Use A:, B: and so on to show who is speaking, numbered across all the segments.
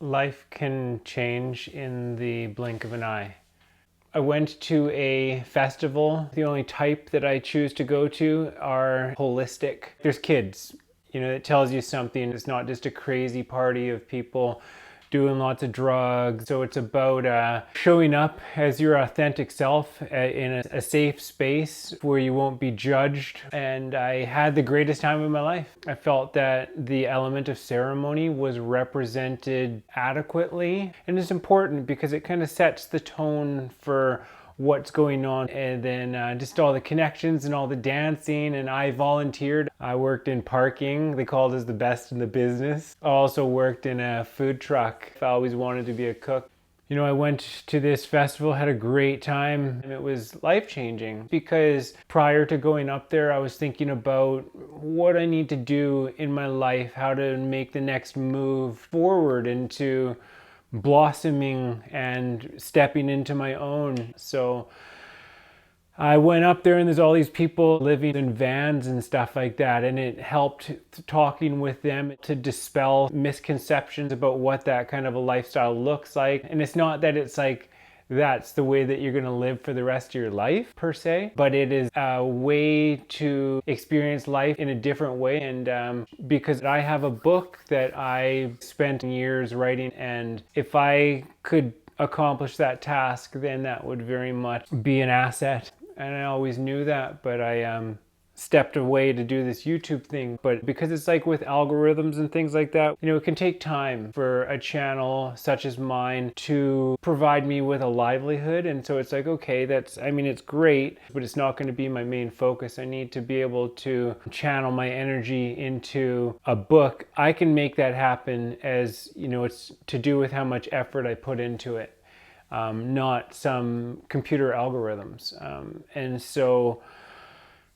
A: Life can change in the blink of an eye. I went to a festival. The only type that I choose to go to are holistic. There's kids, it tells you something. It's not just a crazy party of people doing lots of drugs. So it's about showing up as your authentic self in a safe space where you won't be judged. And I had the greatest time of my life. I felt that the element of ceremony was represented adequately. And it's important because it kind of sets the tone for what's going on, and then just all the connections and all the dancing. And I volunteered. I worked in parking. They called us the best in the business. I also worked in a food truck. I always wanted to be a cook. I went to this festival, had a great time, and it was life-changing because prior to going up there, I was thinking about what I need to do in my life, how to make the next move forward into blossoming and stepping into my own. So I went up there and there's all these people living in vans and stuff like that, and it helped talking with them to dispel misconceptions about what that kind of a lifestyle looks like. And it's not that it's like that's the way that you're going to live for the rest of your life per se, but it is a way to experience life in a different way. And because I have a book that I spent years writing, and if I could accomplish that task, then that would very much be an asset. And I always knew that, but I stepped away to do this YouTube thing. But because it's like with algorithms and things like that, it can take time for a channel such as mine to provide me with a livelihood. And so it's like, okay, it's great, but it's not going to be my main focus. I need to be able to channel my energy into a book. I can make that happen as, it's to do with how much effort I put into it. Not some computer algorithms. And so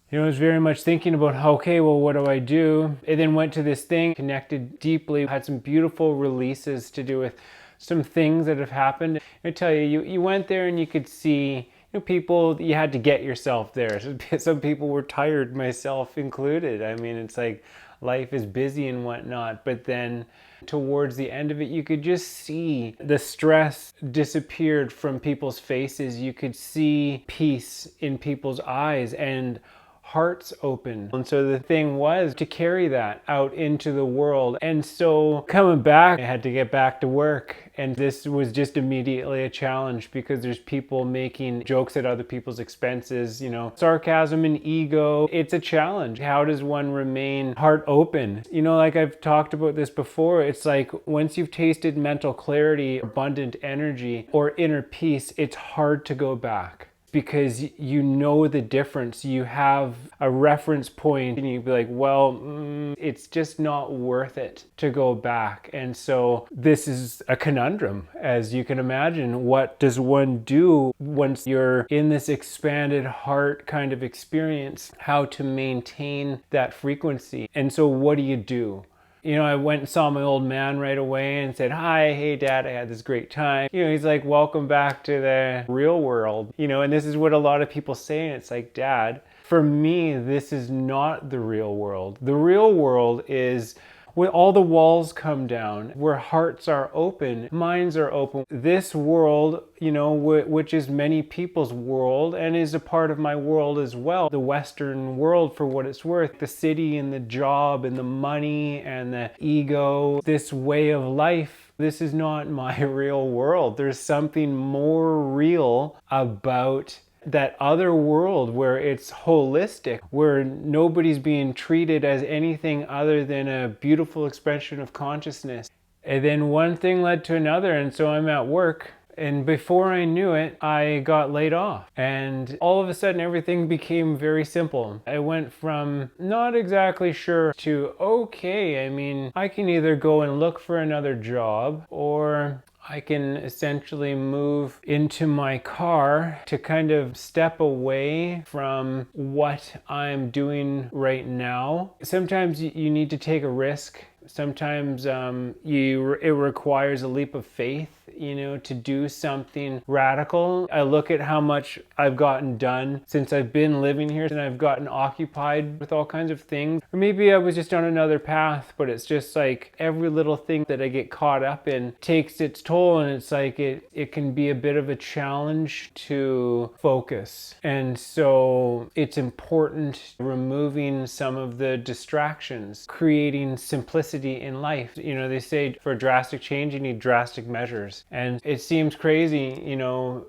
A: I was very much thinking about, okay, well, what do I do? And then went to this thing, connected deeply, had some beautiful releases to do with some things that have happened. I tell you, you went there and you could see people, you had to get yourself there. Some people were tired, myself included. It's like life is busy and whatnot, but then towards the end of it, you could just see the stress disappeared from people's faces. You could see peace in people's eyes and hearts open. And so the thing was to carry that out into the world. And so coming back, I had to get back to work. And this was just immediately a challenge because there's people making jokes at other people's expenses, sarcasm and ego. It's a challenge. How does one remain heart open? Like I've talked about this before, it's like once you've tasted mental clarity, abundant energy, or inner peace, it's hard to go back. Because you know the difference. You have a reference point and you'd be like, well, it's just not worth it to go back. And so this is a conundrum, as you can imagine. What does one do once you're in this expanded heart kind of experience? How to maintain that frequency? And so what do you do? I went and saw my old man right away and said, hi, hey dad, I had this great time. He's like, welcome back to the real world. And this is what a lot of people say. And it's like, dad, for me, this is not the real world. The real world is when all the walls come down, where hearts are open, minds are open. This world, which is many people's world and is a part of my world as well. The Western world, for what it's worth, the city and the job and the money and the ego, this way of life, this is not my real world. There's something more real about that other world where it's holistic, where nobody's being treated as anything other than a beautiful expression of consciousness. And then one thing led to another, and so I'm at work, and before I knew it, I got laid off. And all of a sudden, everything became very simple. I went from not exactly sure to, okay, I can either go and look for another job, or I can essentially move into my car to kind of step away from what I'm doing right now. Sometimes you need to take a risk Sometimes it requires a leap of faith, to do something radical. I look at how much I've gotten done since I've been living here, and I've gotten occupied with all kinds of things. Or maybe I was just on another path, but it's just like every little thing that I get caught up in takes its toll, and it's like it can be a bit of a challenge to focus. And so it's important removing some of the distractions, creating simplicity in life. They say for drastic change, you need drastic measures. And it seems crazy,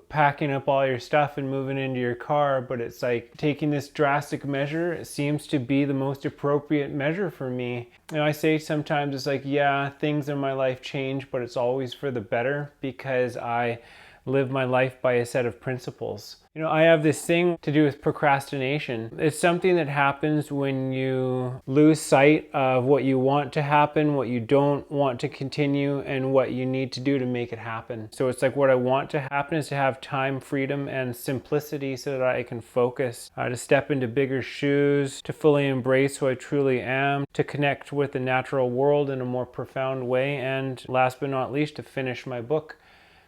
A: packing up all your stuff and moving into your car, but it's like taking this drastic measure, it seems to be the most appropriate measure for me. I say sometimes it's like, yeah, things in my life change, but it's always for the better because I live my life by a set of principles. I have this thing to do with procrastination. It's something that happens when you lose sight of what you want to happen, what you don't want to continue, and what you need to do to make it happen. So it's like what I want to happen is to have time, freedom, and simplicity so that I can focus, to step into bigger shoes, to fully embrace who I truly am, to connect with the natural world in a more profound way, and last but not least, to finish my book.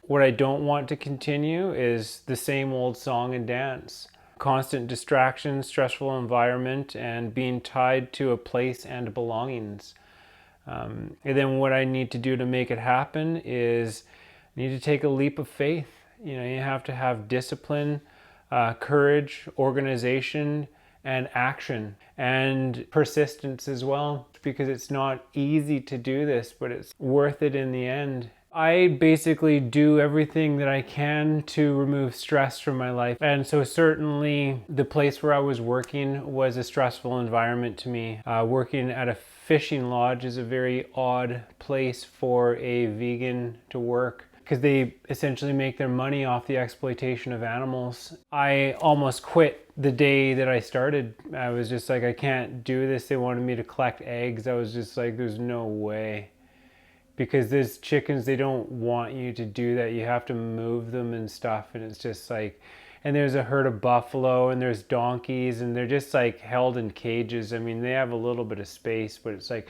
A: What I don't want to continue is the same old song and dance. Constant distraction, stressful environment, and being tied to a place and belongings. And then what I need to do to make it happen is I need to take a leap of faith. You have to have discipline, courage, organization, and action, and persistence as well, because it's not easy to do this, but it's worth it in the end. I basically do everything that I can to remove stress from my life. And so certainly the place where I was working was a stressful environment to me. Working at a fishing lodge is a very odd place for a vegan to work, because they essentially make their money off the exploitation of animals. I almost quit the day that I started. I was just like, I can't do this. They wanted me to collect eggs. I was just like, there's no way. Because there's chickens, they don't want you to do that. You have to move them and stuff. And it's just like, and there's a herd of buffalo and there's donkeys, and they're just like held in cages. I mean, they have a little bit of space, but it's like,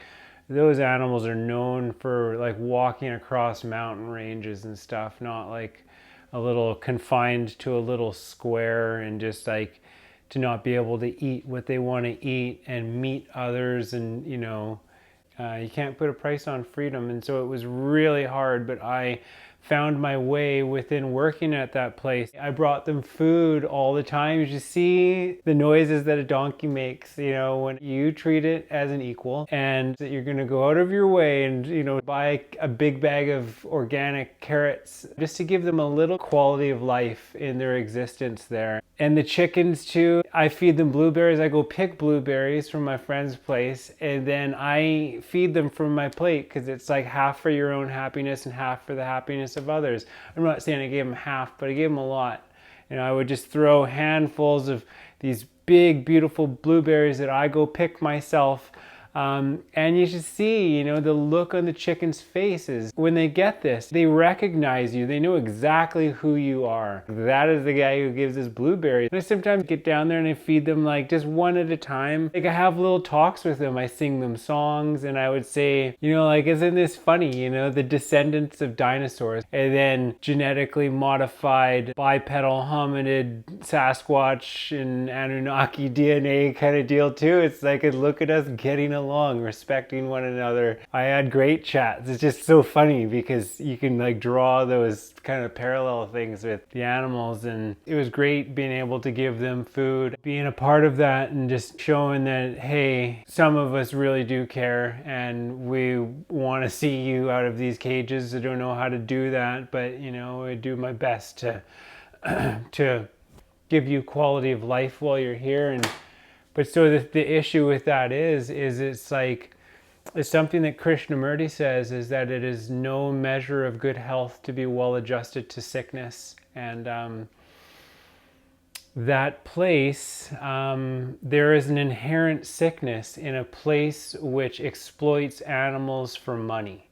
A: those animals are known for like walking across mountain ranges and stuff, not like a little confined to a little square, and just like to not be able to eat what they want to eat and meet others. And you can't put a price on freedom. And so it was really hard, but I found my way within working at that place. I brought them food all the time. You just see the noises that a donkey makes, when you treat it as an equal, and that you're going to go out of your way and, buy a big bag of organic carrots just to give them a little quality of life in their existence there. And the chickens too, I feed them blueberries. I go pick blueberries from my friend's place, and then I feed them from my plate, because it's like half for your own happiness and half for the happiness of others. I'm not saying I gave them half, but I gave them a lot. I would just throw handfuls of these big, beautiful blueberries that I go pick myself. And you should see, the look on the chickens' faces when they get this. They recognize you. They know exactly who you are. That is the guy who gives us blueberries. And I sometimes get down there and I feed them like just one at a time. Like I have little talks with them. I sing them songs, and I would say, isn't this funny? The descendants of dinosaurs, and then genetically modified bipedal hominid Sasquatch and Anunnaki DNA kind of deal too. It's like, look at us getting along, respecting one another. I had great chats. It's just so funny because you can like draw those kind of parallel things with the animals, and it was great being able to give them food, being a part of that, and just showing that, hey, some of us really do care, and we want to see you out of these cages. I don't know how to do that, but I do my best to to give you quality of life while you're here. But so the issue with that is it's something that Krishnamurti says, is that it is no measure of good health to be well adjusted to sickness. And that place, there is an inherent sickness in a place which exploits animals for money.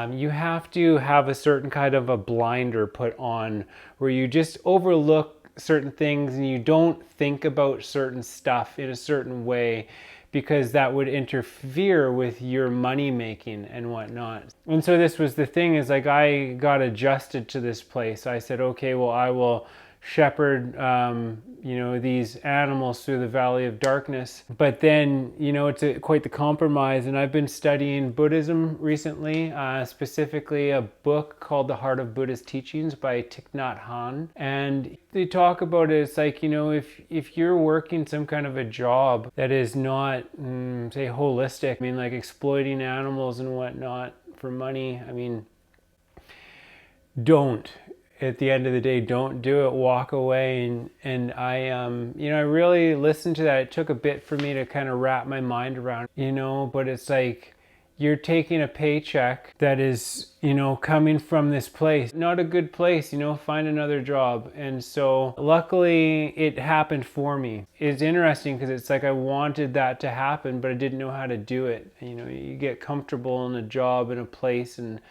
A: You have to have a certain kind of a blinder put on where you just overlook certain things and you don't think about certain stuff in a certain way, because that would interfere with your money making and whatnot. And so this was the thing, is like I got adjusted to this place. I said, okay, well, I will shepherd these animals through the valley of darkness. But then it's quite the compromise. And I've been studying Buddhism recently, specifically a book called The Heart of Buddha's Teachings by Thich Nhat Hanh. And they talk about it, it's like, if you're working some kind of a job that is not say holistic, I mean, like exploiting animals and whatnot for money, I mean, don't. At the end of the day, don't do it, walk away. And I I really listened to that. It took a bit for me to kind of wrap my mind around, but it's like you're taking a paycheck that is, coming from this place, not a good place, find another job. And so luckily it happened for me. It's interesting because it's like I wanted that to happen, but I didn't know how to do it. You get comfortable in a job, in a place, and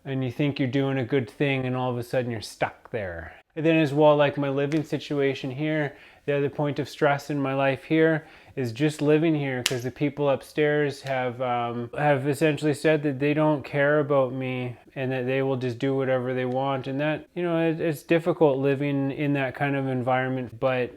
A: you think you're doing a good thing, and all of a sudden you're stuck there. And then as well, like my living situation here, the other point of stress in my life here is just living here, because the people upstairs have essentially said that they don't care about me and that they will just do whatever they want. And that, it's difficult living in that kind of environment. But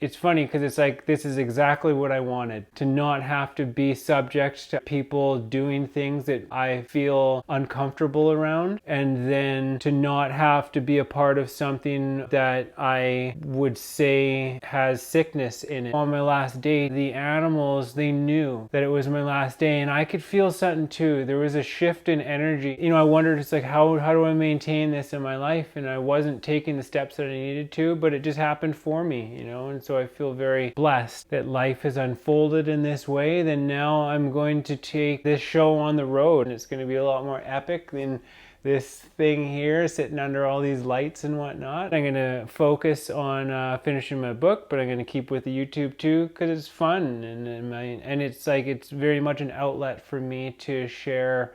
A: it's funny because it's like, this is exactly what I wanted, to not have to be subject to people doing things that I feel uncomfortable around, and then to not have to be a part of something that I would say has sickness in it. On my last day, the animals, they knew that it was my last day, and I could feel something too. There was a shift in energy. I wondered, it's like, how do I maintain this in my life? And I wasn't taking the steps that I needed to, but it just happened for me, and so I feel very blessed that life has unfolded in this way. Then now I'm going to take this show on the road, and it's going to be a lot more epic than this thing here sitting under all these lights and whatnot. I'm going to focus on finishing my book, but I'm going to keep with the YouTube too, because it's fun, and it's like, it's very much an outlet for me to share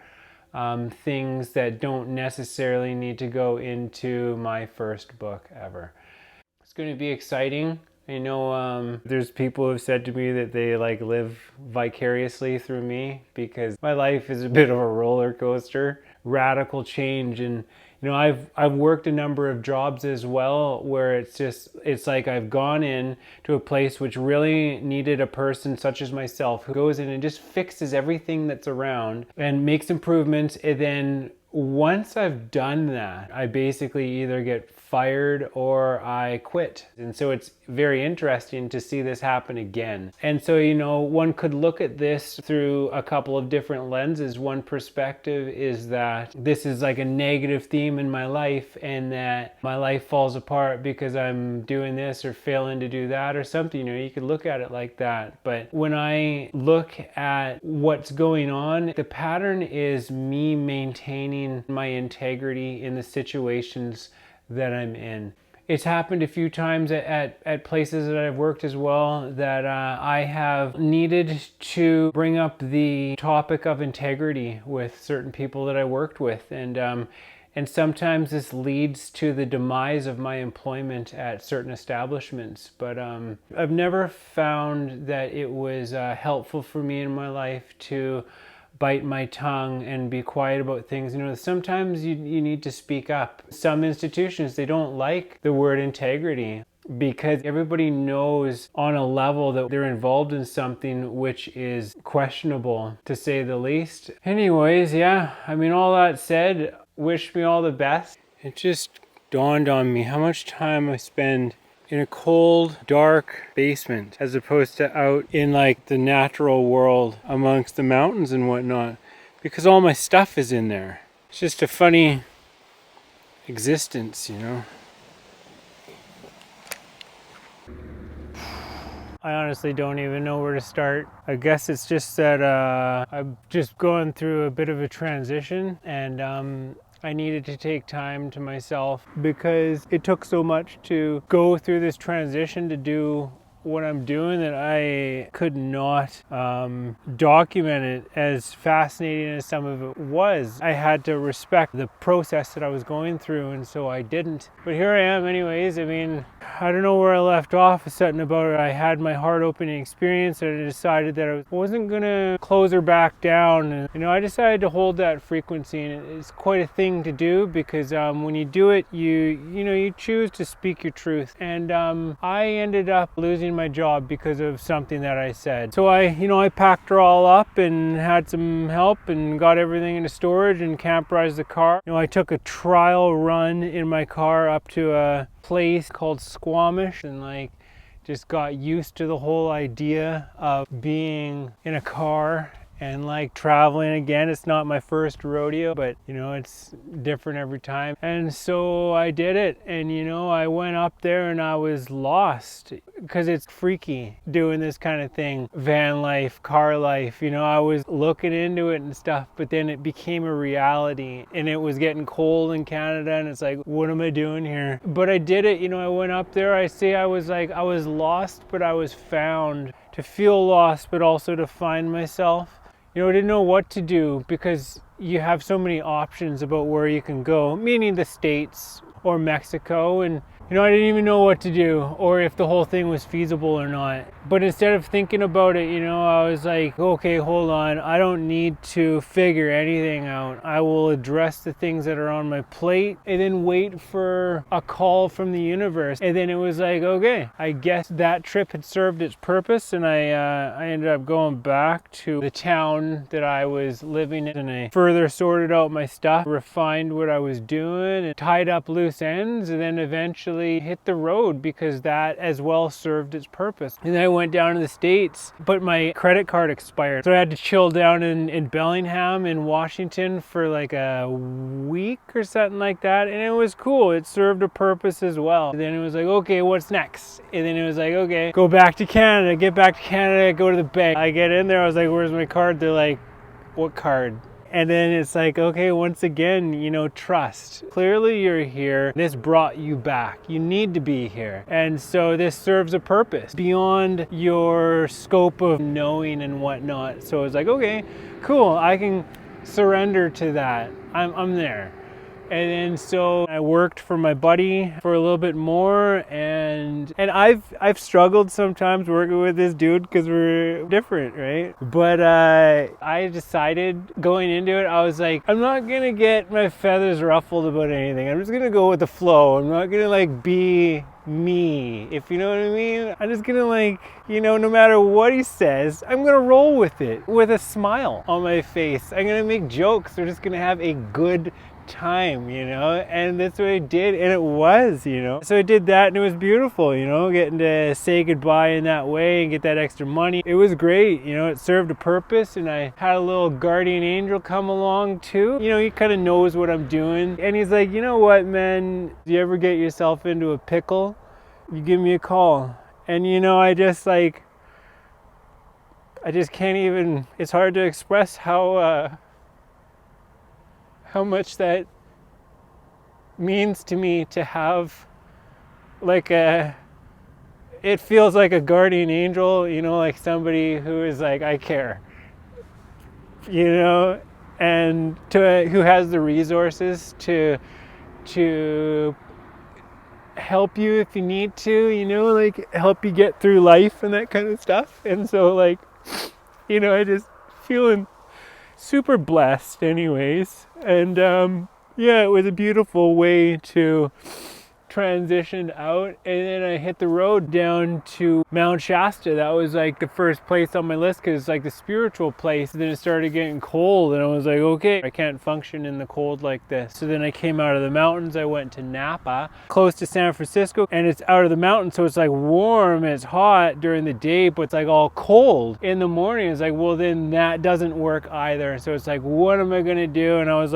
A: things that don't necessarily need to go into my first book ever. It's going to be exciting. There's people who have said to me that they live vicariously through me, because my life is a bit of a roller coaster, radical change. And I've worked a number of jobs as well, where it's like I've gone in to a place which really needed a person such as myself, who goes in and just fixes everything that's around and makes improvements. And then once I've done that, I basically either get fired or I quit. And so it's very interesting to see this happen again. And so, one could look at this through a couple of different lenses. One perspective is that this is like a negative theme in my life, and that my life falls apart because I'm doing this or failing to do that or something. You could look at it like that. But when I look at what's going on, the pattern is me maintaining my integrity in the situations that I'm in. It's happened a few times at places that I've worked as well, that I have needed to bring up the topic of integrity with certain people that I worked with. And sometimes this leads to the demise of my employment at certain establishments. But I've never found that it was helpful for me in my life to bite my tongue and be quiet about things. Sometimes you need to speak up. Some institutions, they don't like the word integrity, because everybody knows on a level that they're involved in something which is questionable, to say the least. Anyways, yeah, all that said, wish me all the best. It just dawned on me how much time I spend in a cold, dark basement, as opposed to out in the natural world amongst the mountains and whatnot, because all my stuff is in there. It's just a funny existence, I honestly don't even know where to start. I guess it's just that I'm just going through a bit of a transition, and I needed to take time to myself, because it took so much to go through this transition, to do what I'm doing that I could not document it as fascinating as some of it was. I had to respect the process that I was going through, and so I didn't. But here I am anyways. I mean, I don't know where I left off. Something about it. I had my heart-opening experience, and I decided that I wasn't gonna close her back down. And, you know, I decided to hold that frequency, and it's quite a thing to do because when you do it, you choose to speak your truth. And I ended up losing my job because of something that I said. So I packed her all up and had some help and got everything into storage and camperized the car. You know, I took a trial run in my car up to a place called Squamish and just got used to the whole idea of being in a car and traveling again. It's not my first rodeo, but it's different every time. And so I did it, and I went up there and I was lost because it's freaky doing this kind of thing. Van life, car life, I was looking into it and stuff, but then it became a reality, and it was getting cold in Canada, and it's like, what am I doing here? But I did it. I went up there. I was lost, but I was found. To feel lost, but also to find myself. I didn't know what to do because you have so many options about where you can go, meaning the States or Mexico, and I didn't even know what to do or if the whole thing was feasible or not. But instead of thinking about it, I was like, okay, hold on. I don't need to figure anything out. I will address the things that are on my plate and then wait for a call from the universe. And then it was like, okay, I guess that trip had served its purpose, and I ended up going back to the town that I was living in, and I further sorted out my stuff, refined what I was doing, and tied up loose ends, and then eventually hit the road because that as well served its purpose. And then I went down to the States, but my credit card expired. So I had to chill down in Bellingham in Washington for like a week or something like that. And it was cool. It served a purpose as well. And then it was like, okay, what's next? And then it was like, okay, go back to Canada, get back to Canada, go to the bank. I get in there, I was like, where's my card? They're like, what card? And then it's like, okay, once again, trust. Clearly you're here. This brought you back. You need to be here. And so this serves a purpose beyond your scope of knowing and whatnot. So it's like, okay, cool. I can surrender to that. I'm there. And then so I worked for my buddy for a little bit more, and I've struggled sometimes working with this dude because we're different, right? But I decided going into it, I was like, I'm not gonna get my feathers ruffled about anything. I'm just gonna go with the flow. I'm not gonna be me, if you know what I mean. I'm just gonna no matter what he says, I'm gonna roll with it with a smile on my face. I'm gonna make jokes. We're just gonna have a good time, and that's what I did, and it was, so I did that, and it was beautiful, getting to say goodbye in that way and get that extra money. It was great, it served a purpose, and I had a little guardian angel come along too. He kind of knows what I'm doing, and he's like, you know what, man, do you ever get yourself into a pickle, you give me a call. And I just can't even, it's hard to express how much that means to me to have it feels like a guardian angel, like somebody who is like, I care, and who has the resources to help you if you need to, help you get through life and that kind of stuff. And so I just feeling super blessed anyways, and it was a beautiful way to transition out. And then I hit the road down to Mount Shasta. That was the first place on my list because it's the spiritual place. And then it started getting cold, and I was like, okay, I can't function in the cold like this. So then I came out of the mountains. I went to Napa, close to San Francisco, and it's out of the mountains, so it's warm, it's hot during the day, but it's all cold in the morning. It's well, then that doesn't work either. So it's what am I gonna do? And I was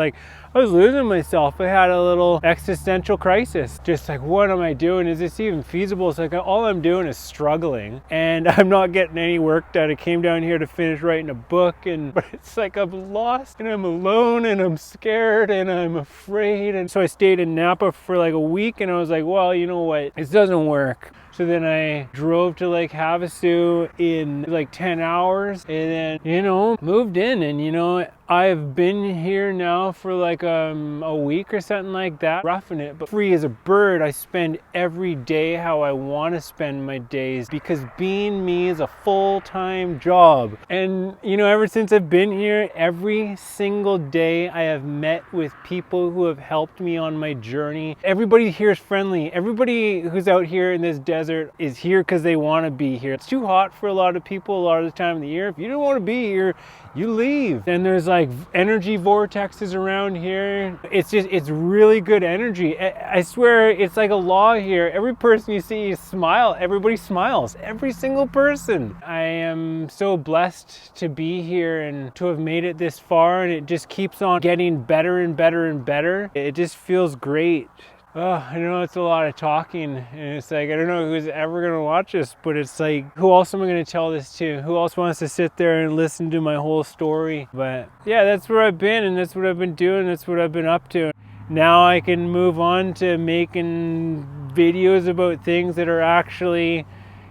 A: losing myself. I had a little existential crisis. Just what am I doing? Is this even feasible? It's all I'm doing is struggling, and I'm not getting any work done. I came down here to finish writing a book, but it's I'm lost, and I'm alone, and I'm scared, and I'm afraid. And so I stayed in Napa for a week, and I was well, you know what? This doesn't work. So then I drove to Lake Havasu in like 10 hours and then, you know, moved in. And, you know, I've been here now for like a week or something like that, roughing it, but free as a bird. I spend every day how I want to spend my days because being me is a full-time job. And, you know, ever since I've been here, every single day I have met with people who have helped me on my journey. Everybody here is friendly. Everybody who's out here in this desert is here because they want to be here. It's too hot for a lot of people a lot of the time of the year. If you don't want to be here, you leave. And there's like energy vortexes around here. It's really good energy. I swear it's like a law here. Every person you see, you smile. Everybody smiles. Every single person. I am so blessed to be here and to have made it this far, and it just keeps on getting better and better and better. It just feels great. Oh, I know it's a lot of talking, and it's like, I don't know who's ever going to watch this, but it's like, who else am I going to tell this to? Who else wants to sit there and listen to my whole story? But yeah, that's where I've been, and that's what I've been doing, that's what I've been up to. Now I can move on to making videos about things that are actually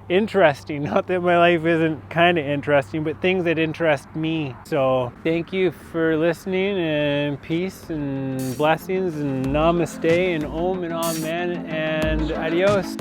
A: interesting. Not that my life isn't kind of interesting, but things that interest me. So thank you for listening, and peace and blessings and namaste and om and amen and adios.